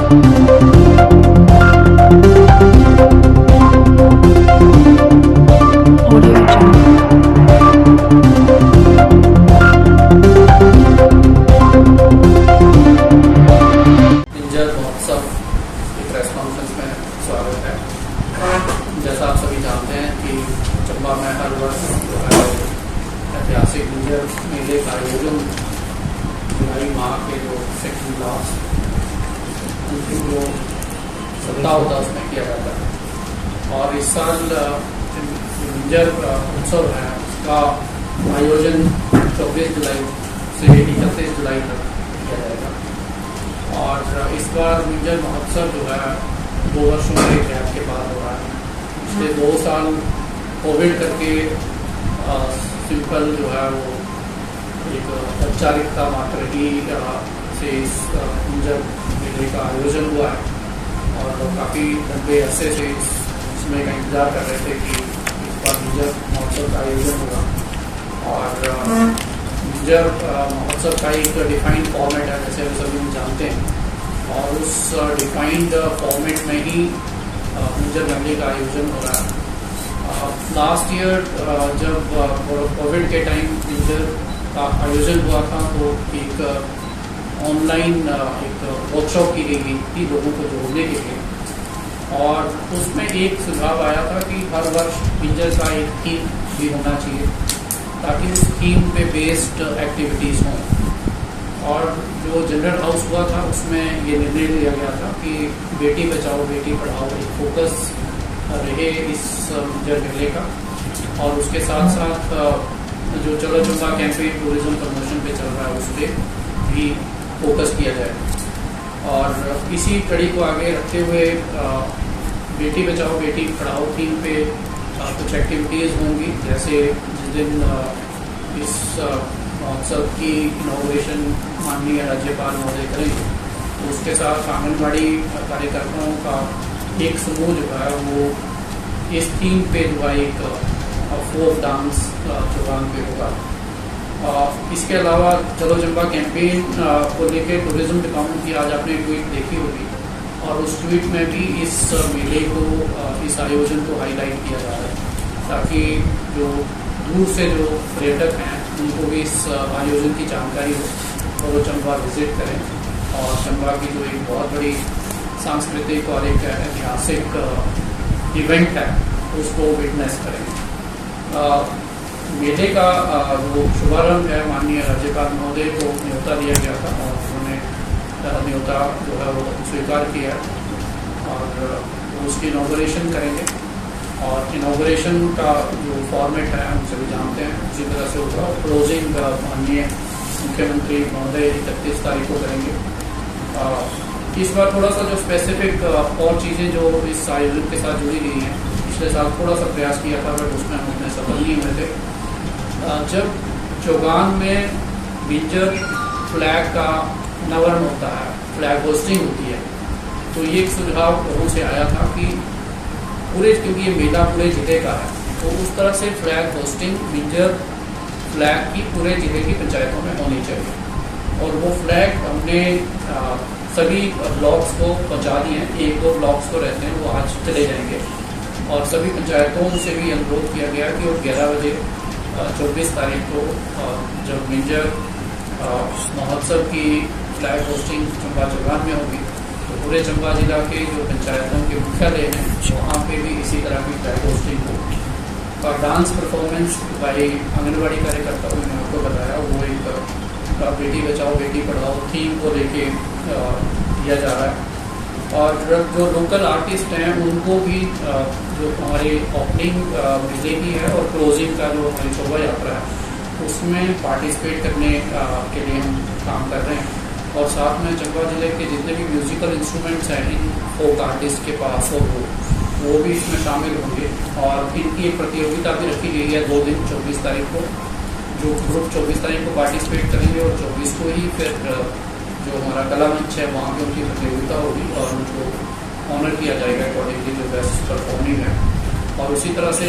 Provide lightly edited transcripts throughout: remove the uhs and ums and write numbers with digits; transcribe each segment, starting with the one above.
जैसा आप सभी जानते हैं कि चंबा में हर वर्ष ऐतिहासिक मिंजर मेले का आयोजन जुलाई माह के जो सेकंड लास्ट अंतिम जो सप्ताह होता है उसमें किया जाता है। और इस साल मिंजर उत्सव है उसका आयोजन 24 जुलाई से 31 जुलाई तक किया जाएगा। और इस बार मिंजर महोत्सव जो है 2 वर्षों के गैप के बाद हो रहा है। पिछले 2 साल कोविड करके सिंपल जो है वो एक औपचारिकता मात्र ही से इस मिंजर मेले का आयोजन हुआ है और काफ़ी लंबे अरसे से इसमें का इंतजार कर रहे थे कि इस बार मिंजर महोत्सव का आयोजन होगा। और मिंजर महोत्सव का एक डिफाइंड फॉर्मेट है, जैसे हम सभी जानते हैं, और उस डिफाइंड फॉर्मेट में ही मिंजर मेले का आयोजन हो रहा है। लास्ट ईयर जब कोविड के टाइम मिंजर का आयोजन हुआ था तो एक ऑनलाइन एक वर्कशॉप की गई थी लोगों को जोड़ने के लिए, और उसमें एक सुझाव आया था कि हर वर्ष मिंजर का एक थीम भी होना चाहिए ताकि उस थीम पे बेस्ड एक्टिविटीज़ हों। और जो जनरल हाउस हुआ था उसमें ये निर्णय लिया गया था कि बेटी बचाओ बेटी पढ़ाओ एक फोकस रहे इस मिंजर मेले का, और उसके साथ साथ जो चलो चंबा कैंपेन टूरिज्म प्रमोशन पे चल रहा है उस पर भी फोकस किया जाए। और इसी कड़ी को आगे रखते हुए बेटी बचाओ बेटी पढ़ाओ थीम पे कुछ एक्टिविटीज़ होंगी, जैसे जिस दिन इस महोत्सव की इनॉग्रेशन माननीय राज्यपाल महोदय करेंगे तो उसके साथ आंगनबाड़ी कार्यकर्ताओं का एक समूह जो है वो इस थीम पे जो है एक फोक डांस प्रोग्राम पे होगा। इसके अलावा चलो चंबा कैंपेन को लेकर टूरिज्म डिपार्टमेंट की आज आपने ट्वीट देखी होगी, और उस ट्वीट में भी इस मेले को इस आयोजन को हाईलाइट किया जा रहा है ताकि जो दूर से जो पर्यटक हैं उनको भी इस आयोजन की जानकारी हो और वो चंबा विजिट करें और चंबा की जो एक बहुत बड़ी सांस्कृतिक और एक ऐतिहासिक इवेंट है उसको विटनेस करें। मेले का जो शुभारंभ है माननीय राज्यपाल महोदय को न्योता दिया गया था और उन्होंने न्योता जो है वो स्वीकार किया और उसकी इनॉग्रेशन करेंगे। और इनॉग्रेशन का जो फॉर्मेट है हम सभी जानते हैं उसी तरह से होगा। क्लोजिंग माननीय मुख्यमंत्री महोदय 31 तारीख को करेंगे। इस बार थोड़ा सा जो स्पेसिफिक और चीज़ें जो इस आयोजन के साथ जुड़ी गई हैं, पिछले साल थोड़ा सा प्रयास किया था बट उसमें हम उतने सफल नहीं हुए थे। जब चौगान में मिंजर फ्लैग का अनावरण होता है, फ्लैग होस्टिंग होती है, तो ये एक सुझाव लोगों से आया था कि पूरे, क्योंकि ये मेला पूरे जिले का है, तो उस तरह से फ्लैग होस्टिंग मिंजर फ्लैग की पूरे जिले की पंचायतों में होनी चाहिए। और वो फ्लैग हमने सभी ब्लॉक्स को पहुंचा दिए हैं, 1-2 ब्लॉक्स को रहते हैं वो आज चले जाएंगे, और सभी पंचायतों से भी अनुरोध किया गया कि वो 11 बजे 24 तारीख को जब मिंजर महोत्सव की फ्लैग होस्टिंग चंबा चौगान में होगी तो पूरे चंबा जिला के जो पंचायतों के मुख्यालय हैं वहाँ पे भी इसी तरह की फ्लैग होस्टिंग होगी। और डांस परफॉर्मेंस भाई आंगनबाड़ी कार्यकर्ताओं ने आपको बताया वो एक बेटी बचाओ बेटी पढ़ाओ थीम को लेके किया जा रहा है। और जो लोकल आर्टिस्ट हैं उनको भी जो हमारी ओपनिंग मेले की है और क्लोजिंग का जो हमारी शोभा यात्रा है उसमें पार्टिसिपेट करने के लिए हम काम कर रहे हैं। और साथ में चंबा जिले के जितने भी म्यूजिकल इंस्ट्रूमेंट्स हैं इन फोक आर्टिस्ट के पास हो वो भी इसमें शामिल होंगे। और इनकी एक प्रतियोगिता भी रखी गई है 2 दिन 24 तारीख को, जो ग्रुप 24 तारीख को पार्टिसिपेट करेंगे और 24 को ही फिर जो हमारा कला मंच है वहाँ पे उनकी प्रतियोगिता होगी और उनको ऑनर किया जाएगा अकॉर्डिंगली जो बेस्ट परफॉर्मिंग है। और उसी तरह से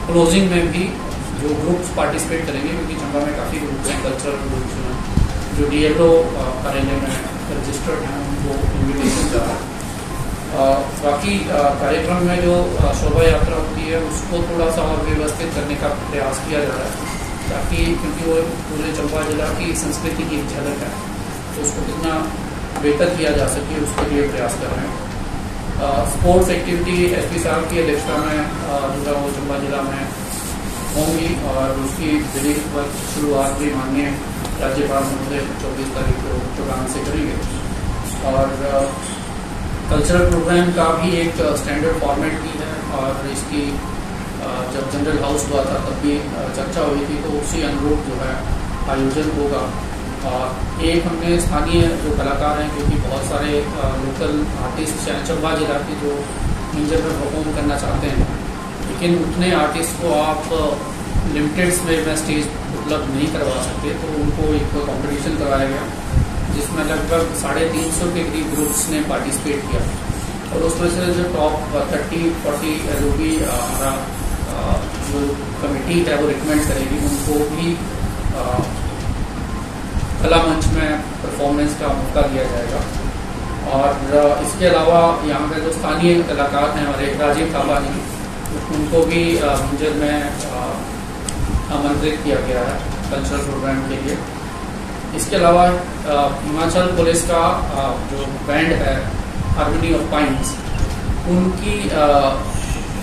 क्लोजिंग में भी जो ग्रुप्स पार्टिसिपेट करेंगे, क्योंकि चंबा में काफ़ी ग्रुप्स हैं, कल्चरल ग्रुप्स हैं जो DLO कार्यालय में रजिस्टर्ड हैं उनको इन्विटेशन जा रहा है। बाकी कार्यक्रम में जो शोभा यात्रा होती है उसको थोड़ा सा और व्यवस्थित करने का प्रयास किया जा रहा है, ताकि क्योंकि वो पूरे चंबा जिला की संस्कृति की झलक है, तो उसको कितना बेहतर किया जा सके उसके लिए प्रयास कर रहे हैं। स्पोर्ट्स एक्टिविटी एसपी साहब की अध्यक्षता में जो है वो चंबा जिला में होंगी और उसकी विधिवत शुरुआत भी माननीय राज्यपाल महोदय 24 तारीख को प्रोग्राम से करेंगे। और कल्चरल प्रोग्राम का भी एक स्टैंडर्ड फॉर्मेट भी है, और इसकी जब जनरल हाउस हुआ था तब भी चर्चा हुई थी, तो उसी अनुरूप जो है आयोजन होगा। और एक हमने स्थानीय जो कलाकार हैं, क्योंकि बहुत सारे लोकल आर्टिस्ट चंबा जिला के जो मिंजर में परफॉर्म करना चाहते हैं, लेकिन उतने आर्टिस्ट को आप लिमिटेड में स्टेज उपलब्ध नहीं करवा सकते, तो उनको एक कंपटीशन करवाया गया जिसमें लगभग 350 के करीब ग्रुप्स ने पार्टिसिपेट किया, और उस वजह से जो टॉप 30-40 जो भी हमारा जो कमेटी है वो रिकमेंड करेगी, उनको भी कला मंच में परफॉर्मेंस का मौका दिया जाएगा। और इसके अलावा यहाँ पे जो स्थानीय कलाकार हैं हमारे राजीव थापा जी, उनको भी मिंजर में आमंत्रित किया गया है कल्चरल प्रोग्राम के लिए। इसके अलावा हिमाचल पुलिस का जो बैंड है हार्मनी ऑफ पाइन्स, उनकी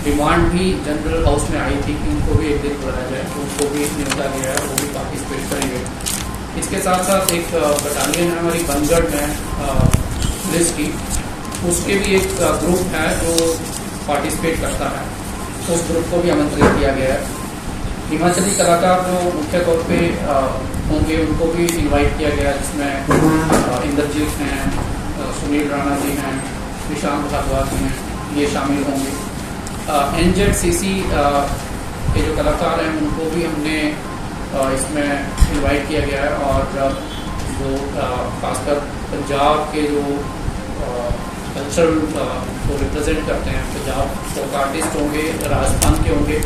डिमांड भी जनरल हाउस में आई थी कि उनको भी एक दिन बुलाया जाए, तो उनको भी न्योता गया है, वो भी पार्टिसिपेट करेंगे। इसके साथ साथ एक बटालियन है हमारी बनगढ़ में पुलिस की, उसके भी एक ग्रुप है जो पार्टिसिपेट करता है, उस ग्रुप को भी आमंत्रित किया गया है। हिमाचली कलाकार जो मुख्य तौर पे होंगे उनको भी इनवाइट किया गया, जिसमें इंद्रजीत हैं, सुनील राणा जी हैं, निशांत भारद्वाज हैं, ये शामिल होंगे। NZCC के जो कलाकार हैं उनको भी हमने इसमें इनवाइट किया गया है, और जो खासकर पंजाब के जो कल्चरल को रिप्रेजेंट करते हैं, पंजाब फोक आर्टिस्ट होंगे, राजस्थान के होंगे,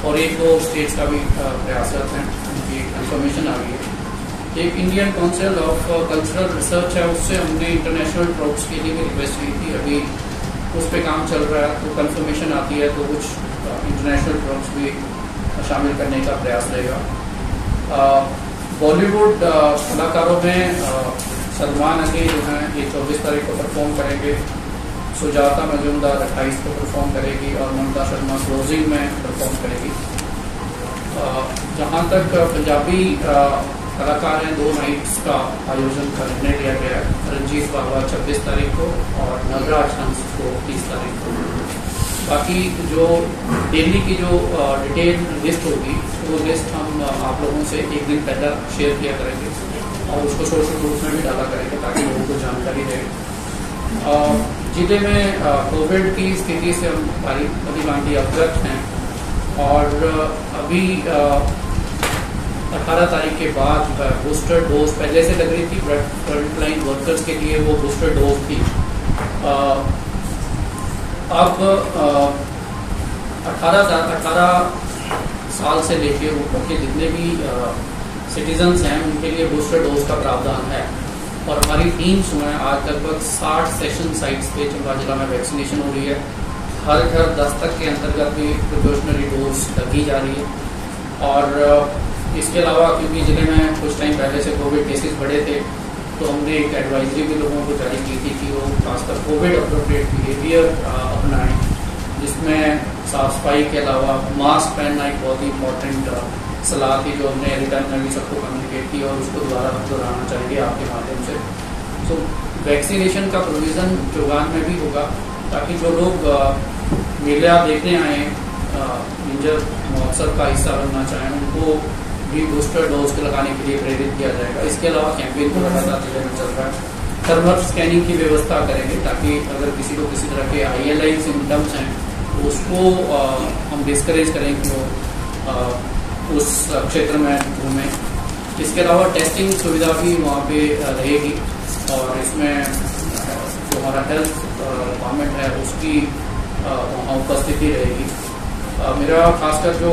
और एक दो स्टेट्स का भी प्रयासरत हैं, उनकी कंफर्मेशन आ गई है। एक Indian council of cultural research है, उससे हमने इंटरनेशनल ट्रूप्स के लिए भी रिक्वेस्ट की थी, अभी उस पर काम चल रहा है, तो कंफर्मेशन आती है तो कुछ इंटरनेशनल ट्रूप्स भी शामिल करने का प्रयास रहेगा। बॉलीवुड कलाकारों में सलमान अली जो हैं ये 24 तारीख को परफॉर्म करेंगे, सुजाता मजूमदार 28 को परफॉर्म करेगी, और ममता शर्मा क्लोजिंग में परफॉर्म करेगी। जहाँ तक पंजाबी कलाकार हैं, 2 नाइट्स का आयोजन का निर्णय लिया गया है, रंजीत बाबा 26 तारीख को और नगराज हंस को 30 तारीख को। बाकी जो डेली की जो डिटेल लिस्ट होगी, वो लिस्ट हम आप लोगों से एक दिन पहले शेयर किया करेंगे, और उसको सोशल ग्रुप में भी डाला करेंगे ताकि लोगों को जानकारी रहे। जिले में कोविड की स्थिति से हम भांति अवगत हैं, और अभी 18 तारीख के बाद बूस्टर डोज पहले से लग रही थी, फ्रंटलाइन वर्कर्स के लिए वो बूस्टर डोज थी। अब 18 साल से लेकर ऊपर के जितने भी सिटीजन्स हैं उनके लिए बूस्टर डोज का प्रावधान है, और हमारी टीम सुना आज लगभग 60 सेशन साइट्स पे चंबा जिला में वैक्सीनेशन हो रही है। हर घर दस्तक के अंतर्गत भी प्रिकॉशनरी डोज लगी जा रही है। और इसके अलावा क्योंकि जिले में कुछ टाइम पहले से कोविड केसेस बढ़े थे, तो हमने एक एडवाइजरी भी लोगों को जारी की थी कि वो खासकर कोविड अप्रोप्रिएट बिहेवियर अपनाएं, जिसमें साफ सफाई के अलावा मास्क पहनना एक बहुत ही इंपॉर्टेंट सलाह थी, जो हमने रिटर्न में भी सबको कम्युनिकेट की, और उसको दोहराना चाहेंगे आपके माध्यम से। तो वैक्सीनेशन का प्रोविज़न चौगान में भी होगा, ताकि जो लोग मेला देखने आए मिंजर महोत्सव का हिस्सा बनना चाहें, उनको भी बूस्टर डोज के लगाने के लिए प्रेरित किया जाएगा। इसके अलावा कैंपेन को लगातार जिले में चल रहा है। थर्मल स्कैनिंग की व्यवस्था करेंगे, ताकि अगर किसी को किसी तरह के ILI सिम्टम्स हैं तो उसको हम डिस्करेज करें कि वो उस क्षेत्र में घूमें। इसके अलावा टेस्टिंग सुविधा भी वहाँ पे रहेगी, और इसमें जो हमारा हेल्थ डिपार्टमेंट है उसकी वहाँ उपस्थिति रहेगी। मेरा खासकर जो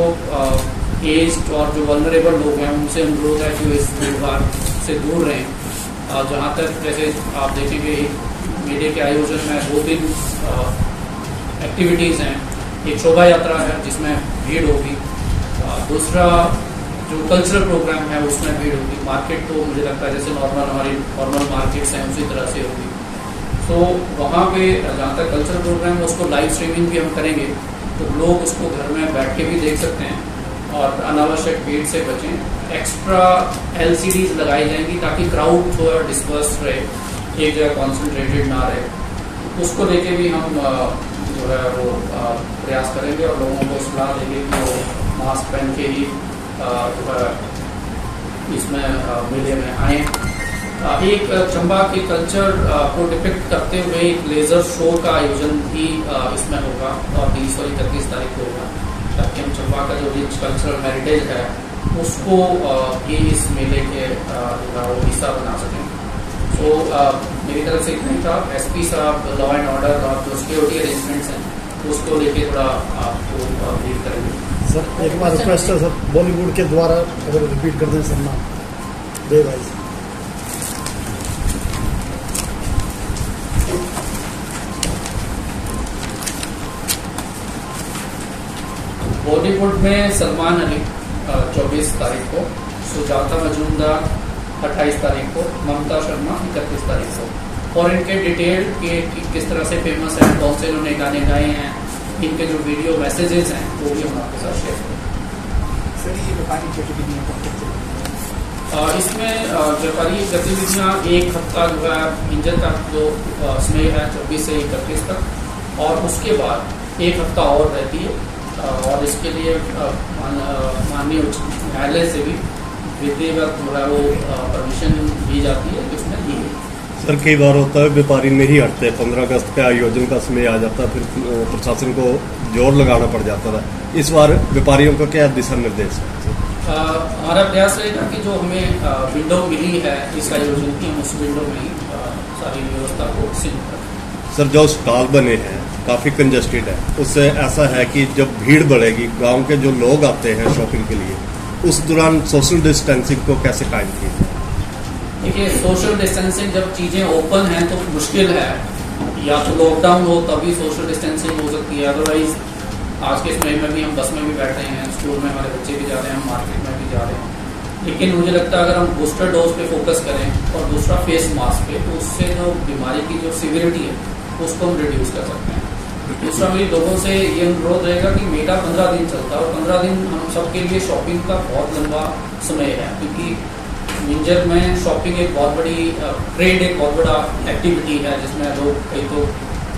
एज्ड और जो वल्नरेबल लोग हैं उनसे अनुरोध है कि इस भीड़भाड़ से दूर रहें, जहाँ तक जैसे आप देखेंगे मेले के आयोजन में 2-3 एक्टिविटीज़ हैं। एक शोभा यात्रा है जिसमें भीड़ होगी, दूसरा जो कल्चरल प्रोग्राम है उसमें भीड़ होगी। मार्केट तो मुझे लगता है जैसे हमारी नॉर्मल मार्केट्स हैं उसी तरह से होगी। तो वहाँ पे जहाँ तक कल्चरल प्रोग्राम है उसको लाइव स्ट्रीमिंग भी हम करेंगे, तो लोग उसको घर में बैठ के भी देख सकते हैं और अनावश्यक भीड़ से बचें। एक्स्ट्रा LCDs लगाई जाएंगी ताकि क्राउड थोड़ा डिस्पर्स रहे, एक जगह कॉन्सेंट्रेटेड ना रहे। उसको लेके भी हम जो है वो प्रयास करेंगे और लोगों को सलाह देंगे कि वो मास्क पहन के ही जो है इसमें मेले में आए। एक चंबा के कल्चर को डिपिक्ट करते हुए एक लेजर शो का आयोजन भी इसमें होगा और 30 और 31 तारीख को होगा, ताकि हम चंबा का जो रिच कल्चरल हेरिटेज है उसको भी इस मेले के हिस्सा बना सकें। तो मेरी तरफ से इतना ही था। SP साहब लॉ एंड ऑर्डर और जो सिक्योरिटी अरेंजमेंट्स हैं उसको लेके थोड़ा आपको ब्रीफ करेंगे। सर एक बार रिक्वेस्ट है सर, बॉलीवुड के द्वारा अगर रिपीट कर दें सर नाम दे भाई। बॉलीवुड में सलमान अली 24 तारीख को, सुजाता मजूमदार 28 तारीख को, ममता शर्मा 31 तारीख को। और इनके डिटेल के किस तरह से फेमस है, कौन से इन्होंने गाने गाए हैं, इनके जो वीडियो मैसेजेस हैं वो भी हम आपके साथ शेयर करेंगे। सर ये व्यापारिक गतिविधियाँ इसमें व्यापारी गतिविधियाँ एक हफ्ता जो है इंजन का जो समय है 24 से 31 तक, और उसके बाद एक हफ्ता और रहती है। और इसके लिए माननीय उच्च न्यायालय से भी विधिवत जो है वो परमिशन दी जाती है, जिसमें दी है। सर कई बार होता है व्यापारी नहीं हटते, 15 अगस्त के आयोजन का समय आ जाता है, फिर प्रशासन को जोर लगाना पड़ जाता था। इस बार व्यापारियों का क्या दिशा निर्देश है? हमारा प्रयास रहेगा कि जो हमें विंडो मिली है इस आयोजन की, हम उस विंडो में ही सारी व्यवस्था को सीमित रखें। सर जो स्टॉल बने हैं काफ़ी कंजस्टेड है, उससे ऐसा है कि जब भीड़ बढ़ेगी, गांव के जो लोग आते हैं शॉपिंग के लिए, उस दौरान सोशल डिस्टेंसिंग को कैसे कायम किया जाए? देखिए, सोशल डिस्टेंसिंग जब चीज़ें ओपन हैं तो मुश्किल है, या तो लॉकडाउन हो तभी सोशल डिस्टेंसिंग हो सकती है। अदरवाइज आज के समय में भी हम बस में भी बैठ रहे हैं, स्कूल में हमारे बच्चे भी जा रहे हैं, हम मार्केट में भी जा रहे हैं। लेकिन मुझे लगता है अगर हम बूस्टर डोज पे फोकस करें और दूसरा फेस मास्क पे, तो उससे जो बीमारी की जो सिवियरिटी है उसको हम रिड्यूस कर सकते हैं। दूसरा मेरी लोगों से ये अनुरोध रहेगा कि मेला 15 दिन चलता है और 15 दिन हम सबके लिए शॉपिंग का बहुत लंबा समय है, क्योंकि मिंजर में शॉपिंग एक बहुत बड़ी ट्रेड, एक बहुत बड़ा एक्टिविटी है जिसमें लोग कई तो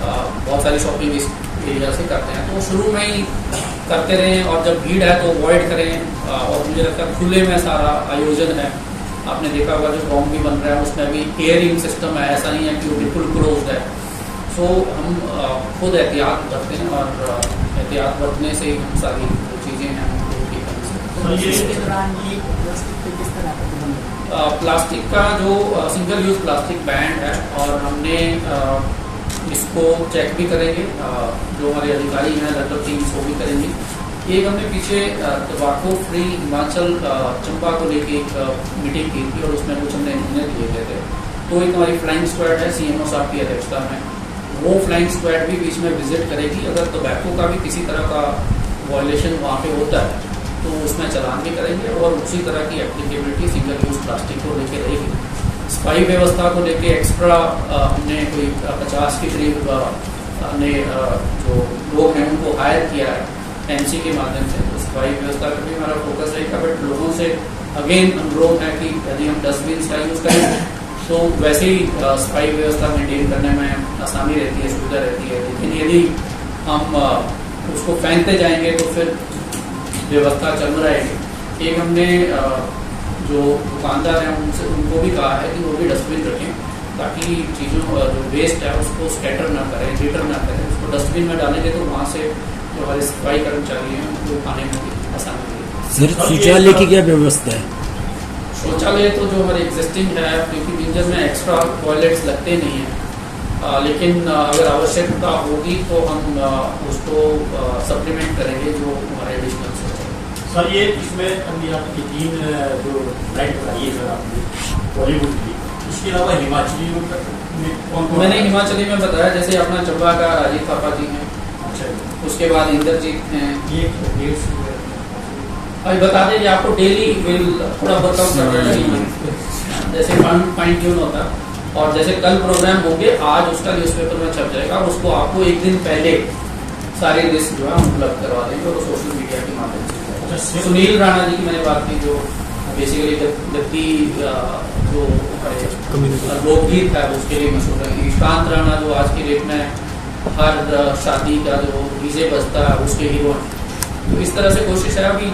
बहुत सारी शॉपिंग इस एरिया से करते हैं। तो शुरू में ही करते रहें और जब भीड़ है तो अवॉइड करें। और मुझे लगता है खुले में सारा आयोजन है, आपने देखा होगा जो ग्राउंड भी बन रहा है उसमें भी एयरिंग सिस्टम है, ऐसा नहीं है कि वो बिल्कुल क्लोज है। तो हम खुद एहतियात बरतें हैं और एहतियात बरतने से ही हम सारी जो चीज़ें हैं उनको ठीक कर सकते हैं। प्लास्टिक का जो सिंगल यूज प्लास्टिक बैंड है, और हमने इसको चेक भी करेंगे, जो हमारे अधिकारी हैं लगभग टीम वो भी करेंगे। एक हमने पीछे तंबाकू फ्री हिमाचल चंबा को लेके एक मीटिंग की थी और उसमें कुछ हमने इंजीनियर दिए गए थे। तो एक हमारी फ्लाइंग स्क्वाड है CMO साहब की अध्यक्षता में, वो फ्लाइंग स्क्वाड भी बीच में विजिट करेगी। अगर टोबैको का भी किसी तरह का वायलेशन वहाँ पे होता है तो उसमें चलान भी करेंगे और उसी तरह की एप्लीकेबिलिटी सिंगल यूज प्लास्टिक को लेके रहेगी। सफाई व्यवस्था को लेके एक्स्ट्रा हमने कोई 50 के करीब हमने जो लोग हैं उनको हायर किया है MC के माध्यम से। तो सफाई व्यवस्था पर भी हमारा फोकस रहेगा। बट लोगों से अगेन अनुरोध है कि यदि हम डस्टबिन का यूज़ करें तो वैसे ही सफाई व्यवस्था मेंटेन करने में आसानी रहती है, सुविधा रहती है। लेकिन यदि हम उसको फेंकते जाएंगे तो फिर व्यवस्था चल रहेगी। एक हमने जो दुकानदार हैं उनको भी कहा है कि वो भी डस्टबिन रखें, ताकि चीज़ों जो वेस्ट है उसको स्कैटर ना करें, लिटर ना करें। उसको डस्टबिन में डालेंगे तो वहाँ से जो हमारे सफाई कर्मचारी हैं उनको खाने में भी आसानी होगी। सर शौचालय की क्या व्यवस्था है? शौचालय तो जो हमारे एग्जिस्टिंग है, क्योंकि मिंजर में एक्स्ट्रा टॉयलेट्स लगते नहीं हैं, लेकिन अगर आवश्यकता होगी तो हम उसको सप्लीमेंट करेंगे जो हमारे एडिशनल शौचालय। सर ये इसमें हमने आपकी 3 जो लाइट बताई है सर आपने बॉलीवुड की, इसके अलावा हिमाचली में कौन मैंने हिमाचली में बताया, जैसे अपना चंबा का राजीव थापा जी हैं, अच्छा उसके बाद इंद्रजीत हैं। ये अभी बता दें, आपको डेली विल थोड़ा वर्कआउट करना चाहिए, जैसे फाइन ट्यून होता है। और जैसे कल प्रोग्राम होंगे, आज उसका न्यूज़पेपर में छप जाएगा, और उसको आपको एक दिन पहले सारी लिस्ट जो है उपलब्ध करवा देंगे, और सोशल मीडिया के माध्यम से। सुनील राणा जी की मैंने बात की, जो बेसिकली जबकि जो लोकगीत है उसके लिए मशहूर है। ईशांत राणा जो आज की डेट में हर शादी का जो डीजे बजता है उसके हीरो हैं। तो इस तरह से कोशिश है। अभी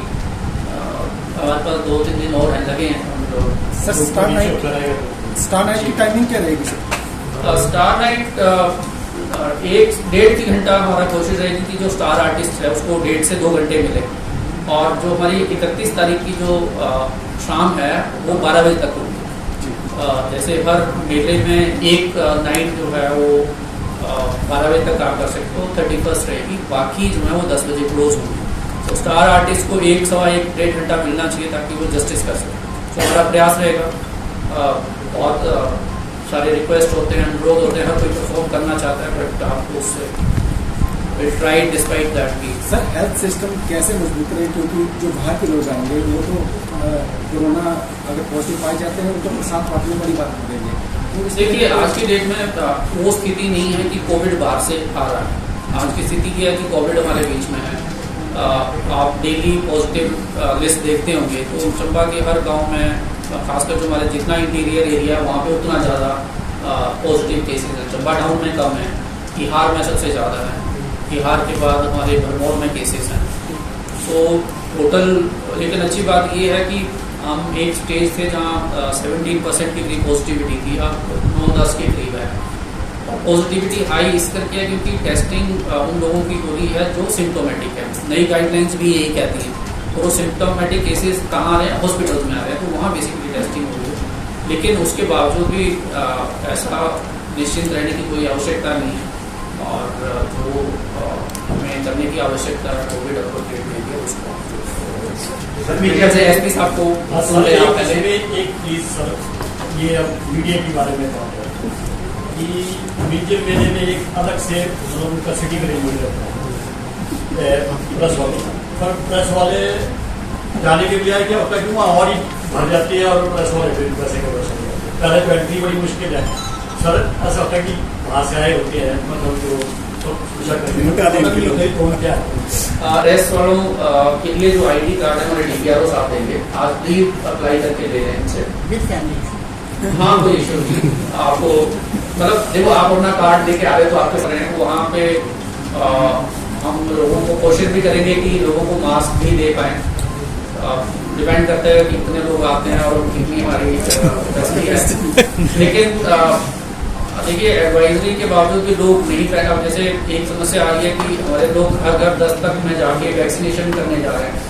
हमारे पास 2-3 दिन और लगे हैं हम लोग। सर स्टार नाइट की टाइमिंग क्या रहेगी सर? स्टार नाइट 1-1.5 घंटा हमारा कोशिश रहेगी कि जो स्टार आर्टिस्ट है उसको 1.5 से 2 घंटे मिले, और जो हमारी 31 तारीख की जो शाम है वो 12 बजे तक होगी। जैसे हर मेले में एक नाइट जो है वो 12 बजे तक आप कर सकते हो, 31st रहेगी, बाकी जो है वो 10 बजे क्लोज होगी। तो स्टार आर्टिस्ट को 1-1.5 घंटा मिलना चाहिए ताकि वो जस्टिस कर सके। तो हमारा प्रयास रहेगा। बहुत सारे रिक्वेस्ट होते हैं, अनुरोध होते हैं, हर कोई परफॉर्म करना चाहता है, बट आपको उससे ट्राई डिस्पाइट दैट की। सर हेल्थ सिस्टम कैसे मजबूत रहे, क्योंकि जो बाहर के लोग आएंगे वो तो कोरोना अगर पॉजिटिव पाए जाते हैं तो साथ बांटने वाली बात कर देंगे। देखिए, आज की डेट में वो स्थिति नहीं है कि कोविड बाहर से आ रहा है। आज की स्थिति ये है कि कोविड हमारे बीच में है। आप डेली पॉजिटिव लिस्ट देखते होंगे, तो चंबा के हर गांव में, खासकर जो हमारे जितना इंटीरियर एरिया वहाँ पे उतना ज़्यादा पॉजिटिव केसेस हैं। चंबा टाउन में कम है, तिहाड़ में सबसे ज़्यादा है, तिहाड़ के बाद हमारे भरमौर में केसेस हैं। तो टोटल, लेकिन अच्छी बात ये है कि हम एक स्टेज थे जहाँ 17% की करीब पॉजिटिविटी थी, अब 9-10 के करीब है। पॉजिटिविटी हाई इस करके है क्योंकि टेस्टिंग उन लोगों की हो रही है जो सिम्टोमेटिक है। नई गाइडलाइंस भी यही कहती हैं, तो सिम्टोमेटिक केसेस कहाँ आ रहे हैं, हॉस्पिटल्स में आ रहे हैं, तो वहाँ बेसिकली टेस्टिंग हो रही है। लेकिन उसके बावजूद भी ऐसा निश्चिंत रहने की कोई आवश्यकता नहीं है, और जो हमें करने की आवश्यकता है कोविड अप्रोप्रिएट में है उसको। मीडिया से एसपी साहब को पहले एक चीज सर, ये अब मीडिया के बारे में बात है कि मीडिया मेले में एक अलग से उनका सिटी का रेंज रहता है प्रेस वाले, पर प्रेस वाले जाने के बजाय क्या होता है कि वहाँ और ही भर जाती है, और प्रेस वाले फिर पैसे का पैसा नहीं होता। पहले तो एंट्री बड़ी मुश्किल है सर, ऐसा होता है कि वहाँ से आए होते हैं, मतलब जो रेस्ट वालों के लिए जो ID कार्ड है हमारे DPRO साथ देंगे, आज भी अप्लाई करके ले रहे हैं इनसे विद फैमिली। हाँ, कोई इशू नहीं। आपको मतलब देखो, आप अपना कार्ड लेके आ रहे तो आपके सारे वहाँ पे हम लोगों को कोशिश भी करेंगे कि लोगों को मास्क भी दे पाए। डिपेंड करता है कि कितने लोग आते हैं और कितनी हमारी फैसिलिटी है। लेकिन देखिए, एडवाइजरी के बावजूद भी लोग नहीं पहना। अब जैसे एक समस्या आ रही है कि हमारे लोग हर घर 10 तक में जाके वैक्सीनेशन करने जा रहे हैं,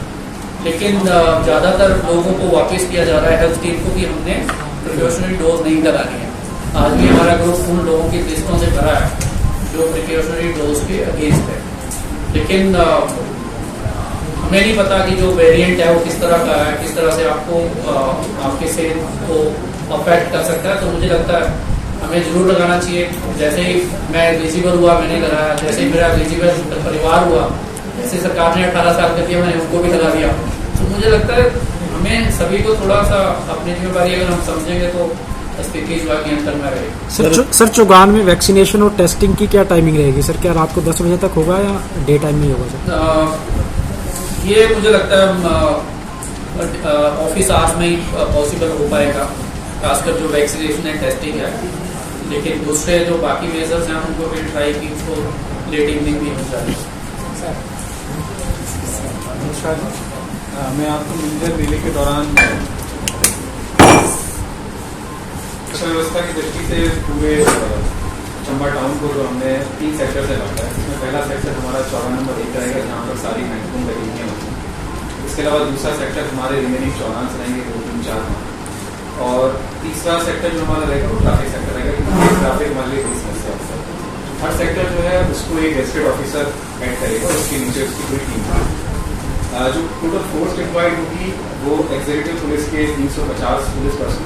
लेकिन ज़्यादातर लोगों को वापस किया जा रहा है हेल्थ टीम को कि हमने प्रिकॉशनरी डोज नहीं लगानी है। आज भी हमारा ग्रुप उन लोगों की लिस्टों से भरा है जो प्रिकॉशनरी डोज के अगेंस्ट है। लेकिन हमें नहीं पता कि जो वेरिएंट है वो किस तरह का है, किस तरह से आपको आपके सेहत को अफेक्ट कर सकता है। तो मुझे लगता है हमें जरूर लगाना चाहिए। जैसे ही मैं एलिजिबल हुआ मैंने लगाया, जैसे ही मेरा एलिजिबल परिवार हुआ, जैसे सरकार ने 18 साल कर दिया मैंने उनको भी लगा दिया। तो मुझे लगता है हमें सभी को थोड़ा सा अपनी जिम्मेदारी अगर हम समझेंगे तो स्थिति जो है नियंत्रण में रहेगी। सर चौगान में वैक्सीनेशन और टेस्टिंग की क्या टाइमिंग रहेगी सर? क्या रात को 10 बजे तक होगा या डे टाइम में ही होगा सर? ये मुझे लगता है ऑफिस आवर्स में ही पॉसिबल हो पाएगा, खासकर जो वैक्सीनेशन एंड टेस्टिंग है। लेकिन दूसरे जो बाकी मेजर्स हैं उनको भी ट्राई की उसको लेट इवनिंग भी हो जाए। मैं आपको मिंजर मेले के दौरान व्यवस्था की दृष्टि से पूरे चंबा टाउन को जो हमने 3 सेक्टर से बांटा है, इसमें पहला सेक्टर हमारा 14 नंबर 1 रहेगा जहाँ पर सारी महत्वपूर्ण गतिविधियाँ होती हैं। इसके अलावा दूसरा सेक्टर हमारे रिमेनिंग 14 रहेंगे 2, 3, 4 और तीसरा सेक्टर जो हमारा रहेगा वो ट्रैफिक सेक्टर रहेगा, क्योंकि ट्रैफिक हमारे लिए बड़ी समस्या है। हर सेक्टर जो है उसको एक गेस्टेड ऑफिसर हेड करेगा और उसके नीचे उसकी पूरी टीम है। जो टोटल फोर्स डिप्लॉयड होगी वो एग्जीक्यूटिव पुलिस के 350 पुलिस पर्सन,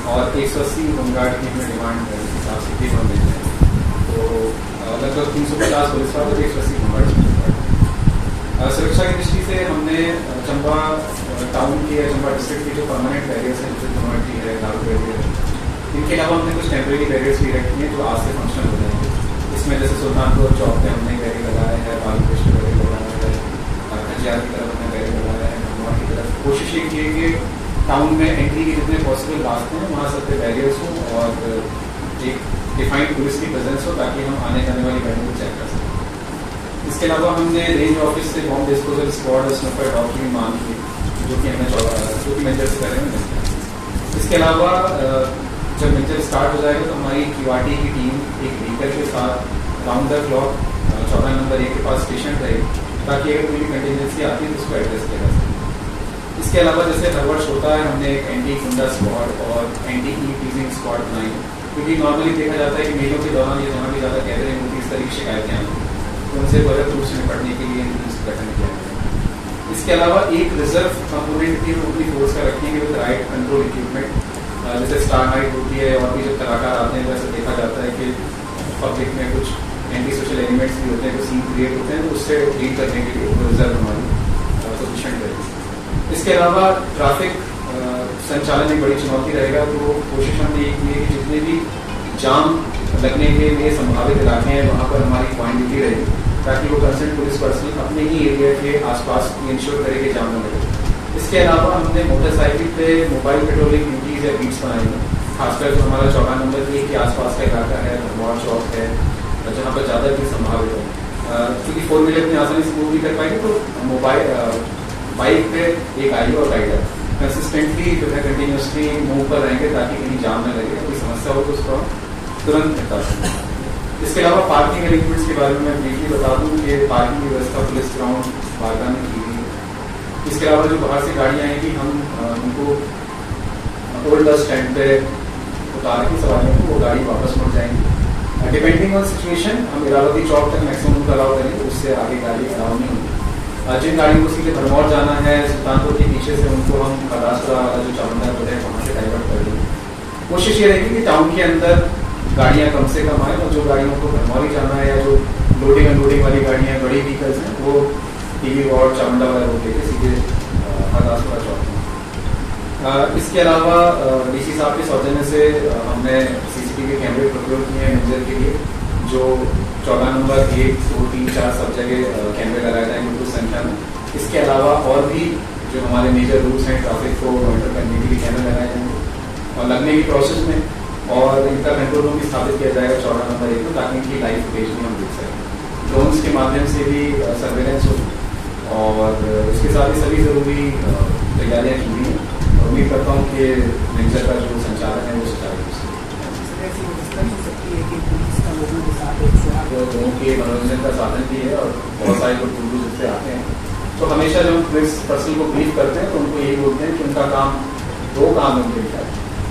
और 180 होमगार्ड की हमें डिमांड हिसाब से भी हम देते हैं। तो लगभग 350 पुलिस वाले और 180 होमगार्ड। सुरक्षा की दृष्टि से हमने चंबा टाउन के या चंबा डिस्ट्रिक्ट के जो परमानेंट बैरियर्स हैं, जैसे कम्युनिटी है, दारू बैरियर है, इनके अलावा हमने कुछ टेम्परेरी बैरियर्स भी रखी हैं जो आज से फंक्शनल हो जाएंगे। इसमें जैसे सुल्तानपुर चौक पे हमने बैरियर लगाया है, बालकृष्ण बैरियर लगाया है, खजियार की तरफ हमने बैरियर लगाया है, भगवान की तरफ। कोशिश ये की है कि टाउन में एंट्री के जितने पॉसिबल रास्ते हैं वहाँ सब पे बैरियर्स हों और एक डिफाइंड पुलिस की प्रेजेंस हो, ताकि हम आने जाने वाली गाड़ियों को चेक कर सकें। इसके अलावा हमने रेंज ऑफिस से बॉम्ब डिस्पोजल स्क्वाड और स्नोफर डॉग की मांग की, जो कि हमें मेजर्स कर रहे हैं। इसके अलावा जब मेजर स्टार्ट हो जाएगा तो हमारी QRT की टीम एक व्हीकल के साथ राउंड द क्लॉक 14 नंबर 1 के पास स्टेशन रहेगी, ताकि अगर कोई भी कंटीजेंसी आती है तो उसको एड्रेस किया जा सके। इसके अलावा जैसे हर वर्ष होता है, हमने एक एंटी गुंडा स्क्वाड और एंटी टीजिंग स्क्वाड बनाई, क्योंकि नॉर्मली देखा जाता है कि मेलों के दौरान ये जहाँ भी ज़्यादा गैदरिंग होती है, इस तरह की शिकायतें आती हैं, तो उनसे गलत रूप से निपटने के लिए गठन किया गया। इसके अलावा एक रिजर्व कंपोनेंट भी हम अपनी फोर्स का रखेंगे विद राइट कंट्रोल इक्विपमेंट। जैसे स्टार नाइट होती है और भी जब कलाकार आते हैं, वैसे देखा जाता है कि पब्लिक में कुछ एंटी सोशल एलिमेंट्स भी होते हैं, कुछ सीन क्रिएट होते हैं, तो उससे डील करने के लिए रिजर्व हमारी सफिशिएंट रहेगी। इसके अलावा ट्रैफिक संचालन एक बड़ी चुनौती रहेगा, तो कोशिश हमने ये की है कि जितने भी जाम लगने के लिए संभावित इलाके हैं वहाँ पर हमारी पॉइंट ड्यूटी रहेगी, ताकि वो कंसर्न पुलिस पर्सन अपने ही एरिया के आसपास इंश्योर करे कि जाम न लगे। इसके अलावा हमने मोटरसाइकिल पे मोबाइल पेट्रोलिंग ड्यूटीज या बीट्स बनाई हैं, खासकर जो हमारा 14 नंबर 1 के आसपास का इलाका है, धर्मौर चौक है, जहाँ पर ज़्यादा भी संभावित है। क्योंकि 4 व्हीलर में आसानी से मूव भी कर पाएंगे, तो मोबाइल बाइक पे एक आईओ और राइडर कंसिस्टेंटली जो है कंटिन्यूसली मूव पर रहेंगे, ताकि कहीं जाम न लगे, कोई समस्या हो तो उसको तुरंत हटा सकें। इसके अलावा पार्किंग अरेंजमेंट्स के बारे में मैं ब्रीफली बता दूँ कि पार्किंग की व्यवस्था पुलिस ग्राउंड बारगाह में की गई है। इसके अलावा जो बाहर से गाड़ियाँ आएंगी, हम उनको ओल्ड बस स्टैंड पे उतार के सवारियों को वो गाड़ी वापस मुड़ जाएंगी। डिपेंडिंग ऑन सिचुएशन हम इरावती चौक तक मैक्सिमम अलाउ करेंगे, उससे आगे गाड़ी अलाउ नहीं होगी। जिन गाड़ियों को सीधे भरमौर जाना है सुल्तानपुर के पीछे से, उनको हम खदासपुरा वाला जो चामुंडा रोड है वहाँ से डाइवर्ट कर देंगे। कोशिश ये रहेगी कि टाउन के अंदर गाड़ियाँ कम से कम आए, और जो गाड़ियों को भरमौर ही जाना है या जो लोडिंग अनलोडिंग वाली गाड़ियाँ बड़ी व्हीकल्स हैं, वो टीवी वार्ड चामुंडा वाला रोड लेके सीधे खदासपुरा चौक में। इसके अलावा DC साहब के सौजन्य से हमने CCTV कैमरे प्रोक्योर किए हैं मंजिल के लिए, जो 14 नंबर 1, 2, 3, 4 सब जगह कैमरे लगाए जाएंगे कुछ संख्या में। इसके अलावा और भी जो हमारे मेजर रूट्स हैं ट्रैफिक को मॉनिटर करने के लिए कैमरे लगाए जाएंगे और लगने की प्रोसेस में, और इनका कंट्रोल रूम भी स्थापित किया जाएगा 14 नंबर 1 को, ताकि इनकी लाइव फुटेज भी हम देख सकें। ड्रोन्स के माध्यम से भी सर्वेलेंस हो, और इसके साथ ही सभी ज़रूरी तैयारियाँ की हुई हैं। उम्मीद करता हूँ कि मिंजर का जो संचालन है वो सुचारू हो सके। तो लोगों के मनोरंजन का साधन भी है, और बहुत सारे लोग दूर दूर से आते हैं, तो हमेशा जब पुलिस पर्सन को ब्रीफ करते हैं तो उनको यही बोलते हैं कि उनका काम 2 काम उनके लिए है,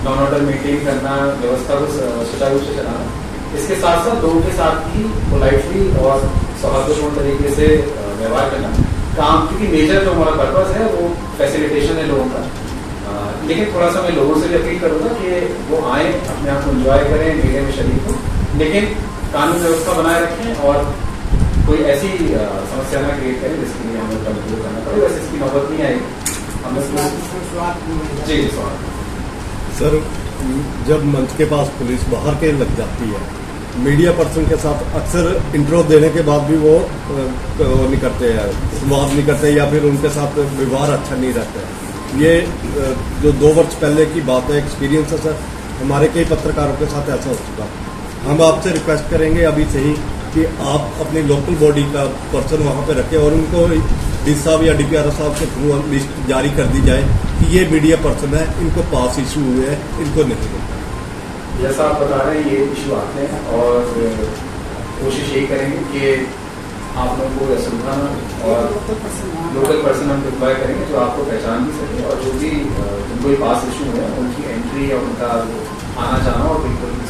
लॉ एंड ऑर्डर मेंटेन करना, व्यवस्था को सुचारू रूप से चलाना, इसके साथ साथ लोगों के साथ ही पोलाइटली और सौहार्दपूर्ण तरीके से व्यवहार करना काम, क्योंकि मेजर जो हमारा पर्पज है वो फैसिलिटेशन है लोगों का। लेकिन थोड़ा सा मैं लोगों से भी अपील करूँगा कि वो आए, अपने आप को एंजॉय करें, मेले में शरीक हो, लेकिन कानून व्यवस्था बनाए रखें और कोई ऐसी समस्या ना क्रिएट करें जिसके लिए हमें कंट्रोल करना पड़े। वैसे इसकी नौबत नहीं आएगी। जी स्वागत सर, जब मंच के पास पुलिस बाहर के लग जाती है, मीडिया पर्सन के साथ अक्सर इंट्रो देने के बाद भी वो नहीं करते हैं, संवाद नहीं करते, या फिर उनके साथ व्यवहार अच्छा नहीं रहता है। ये जो 2 वर्ष पहले की बात है, एक्सपीरियंस है सर, हमारे कई पत्रकारों के साथ ऐसा हो चुका। हम आपसे रिक्वेस्ट करेंगे अभी से ही कि आप अपनी लोकल बॉडी का पर्सन वहाँ पे रखें, और उनको DC साहब या DPRO साहब के थ्रू लिस्ट जारी कर दी जाए कि ये मीडिया पर्सन है, इनको पास इशू हुए हैं, इनको नहीं देना। जैसा आप बता रहे हैं ये इशू आते हैं, और कोशिश यही करेंगे कि आप लोगों को समझाना और लोकल पर्सन हम डिप्लॉय करेंगे जो आपको पहचान भी सके, और जो भी जिनको पास इशू है उनकी एंट्री और उनका आना जाना और बिल्कुल भी